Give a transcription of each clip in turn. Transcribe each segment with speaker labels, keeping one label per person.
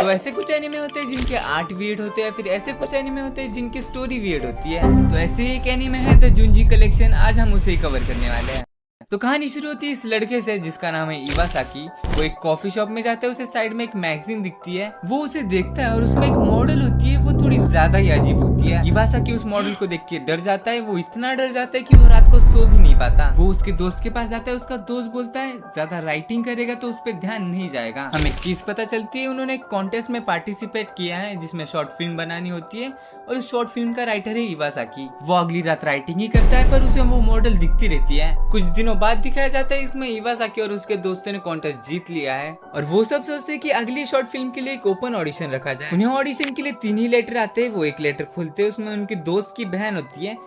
Speaker 1: तो ऐसे कुछ एनिमे होते हैं जिनके आर्ट वियर्ड होते हैं, फिर ऐसे कुछ एनिमे होते हैं जिनकी स्टोरी वियर्ड होती है। तो ऐसे ही एक एनिमे है द जुंजी कलेक्शन, आज हम उसे ही कवर करने वाले हैं। तो कहानी शुरू होती है इस लड़के से जिसका नाम है इवासाकी। वो एक कॉफी शॉप में जाता है, उसे साइड में एक मैगजीन दिखती है, वो उसे देखता है और उसमें एक मॉडल होती है, वो थोड़ी ज्यादा ही अजीब होती है। इवासाकी उस मॉडल को देख के डर जाता है, वो इतना डर जाता है कि वो रात को सो भी नहीं पाता। वो उसके दोस्त के पास जाता है, उसका दोस्त बोलता है ज्यादा राइटिंग करेगा तो उस पर ध्यान नहीं जाएगा। हमें एक चीज पता चलती है, उन्होंने एक कॉन्टेस्ट में पार्टिसिपेट किया है जिसमें शॉर्ट फिल्म बनानी होती है और उस शॉर्ट फिल्म का राइटर है इवासाकी। वो अगली रात राइटिंग ही करता है पर उसे वो मॉडल दिखती रहती है। कुछ दिनों बाद दिखाया जाता है इसमें इवासाकी और उसके दोस्तों ने कॉन्टेस्ट जीत लिया है और वो सब सोचते हैं कि अगली शॉर्ट फिल्म के लिए एक ओपन ऑडिशन रखा जाए। उन्हें ऑडिशन के लिए 3 ही लेटर आते हैं। वो एक लेटर खोलते हैं, उसमें उनके दोस्त की बहन होती है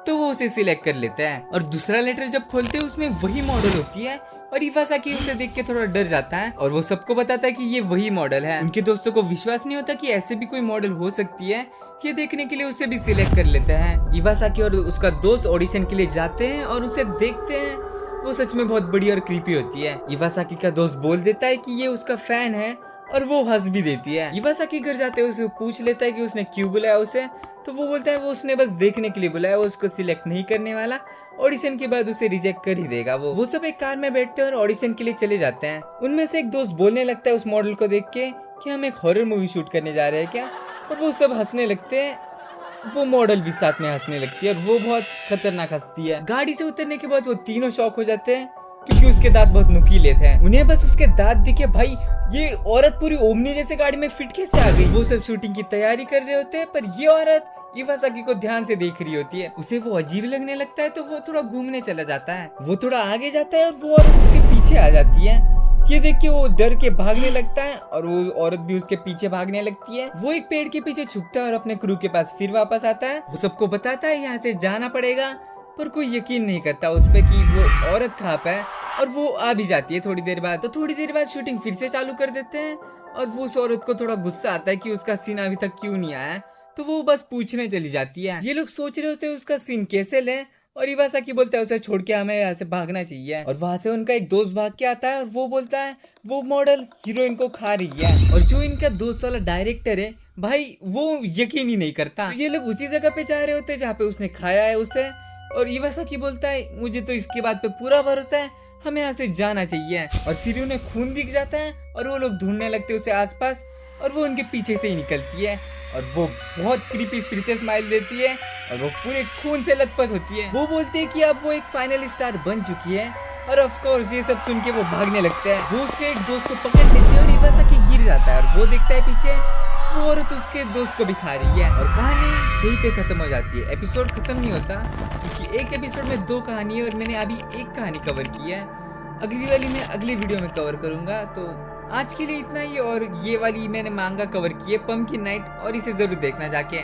Speaker 1: तो वो उसे सिलेक्ट कर लेता है और दूसरा लेटर जब खोलते हैं उसमें वही मॉडल होती है और इवासाकी उसे देख के थोड़ा डर जाता है और वो सबको बताता है कि ये वही मॉडल है। उनके दोस्तों को विश्वास नहीं होता कि ऐसे भी कोई मॉडल हो सकती है। ये देखने के लिए उसे भी सिलेक्ट कर लेते हैं। इवासाकी और उसका दोस्त ऑडिशन के लिए जाते हैं और उसे देखते हैं, वो सच में बहुत बड़ी और क्रीपी होती है। इवासाकी का दोस्त बोल देता है कि ये उसका फैन है और वो हंस भी देती है। इवासाकी घर जाते हैं, उसे पूछ लेता है कि उसने क्यों बुलाया उसे, तो वो बोलता है वो उसने बस देखने के लिए बुलाया, वो उसको सिलेक्ट नहीं करने वाला, ऑडिशन के बाद उसे रिजेक्ट कर ही देगा। वो सब एक कार में बैठते हैं और ऑडिशन के लिए चले जाते हैं। उनमें से एक दोस्त बोलने लगता है उस मॉडल को देख के कि हम एक हॉरर मूवी शूट करने जा रहे हैं क्या, और वो सब हंसने लगते हैं। वो मॉडल भी साथ में हंसने लगती है और वो बहुत खतरनाक हंसती है। गाड़ी से उतरने के बाद वो तीनों शॉक हो जाते हैं क्योंकि उसके दांत बहुत नुकीले थे। उन्हें बस उसके दांत दिखे, भाई ये औरत पूरी ओमनी जैसे गाड़ी में फिट कैसे आ गई। वो सब शूटिंग की तैयारी कर रहे होते हैं पर ये औरत इवासाकी को ध्यान से देख रही होती है। उसे वो अजीब लगने लगता है तो वो थोड़ा घूमने चला जाता है। वो थोड़ा आगे जाता है और वो औरत उसके पीछे आ जाती है। ये देख के वो डर के भागने लगता है और वो औरत भी उसके पीछे भागने लगती है। वो एक पेड़ के पीछे छुपता है और अपने क्रू के पास फिर वापस आता है। वो सबको बताता है यहाँ से जाना पड़ेगा, पर कोई यकीन नहीं करता उस पे कि वो औरत कहाँ पे है और वो आ भी जाती है थोड़ी देर बाद। तो थोड़ी देर बाद शूटिंग फिर से चालू कर देते हैं और वो उस औरत को थोड़ा गुस्सा आता है कि उसका सीन अभी तक क्यों नहीं आया, तो वो बस पूछने चली जाती है। ये लोग सोच रहे होते हैं उसका सीन कैसे लें और इवासाकी बोलता है उसे छोड़ के हमें यहाँ से भागना चाहिए। और वहां से उनका एक दोस्त भाग के आता है और वो बोलता है वो मॉडल हीरोइन को खा रही है। और जो इनका दोस्त वाला डायरेक्टर है भाई वो यकीन ही नहीं करता। तो ये लोग उसी जगह पे जा रहे होते हैं जहाँ पे उसने खाया है उसे, और इवासाकी बोलता है मुझे तो इसकी बात पे पूरा भरोसा है, हमें यहाँ से जाना चाहिए। और फिर उन्हें खून दिख जाता है और वो लोग ढूंढने लगते हैं उसे आसपास और वो उनके पीछे से ही निकलती है और वो बहुत क्रीपी फिर से स्माइल देती है और वो पूरे खून से लथपथ होती है। वो बोलते हैं कि अब वो एक फाइनल स्टार बन चुकी है और ऑफ कोर्स ये सब सुन के वो भागने लगते हैं। वो उसके एक दोस्त को पकड़ लेती है और इवासाकी गिर जाता है और वो देखता है पीछे वो औरत उसके दोस्त को भी खा रही है और कहानी यहीं पे खत्म हो जाती है। एपिसोड खत्म नहीं होता क्योंकि एक एपिसोड में 2 कहानी है और मैंने अभी एक कहानी कवर की है। अगली वाली मैं अगली वीडियो में कवर करूंगा। तो आज के लिए इतना ही, और ये वाली मैंने मांगा कवर की है पम्पकिन नाइट, और इसे जरूर देखना जाके।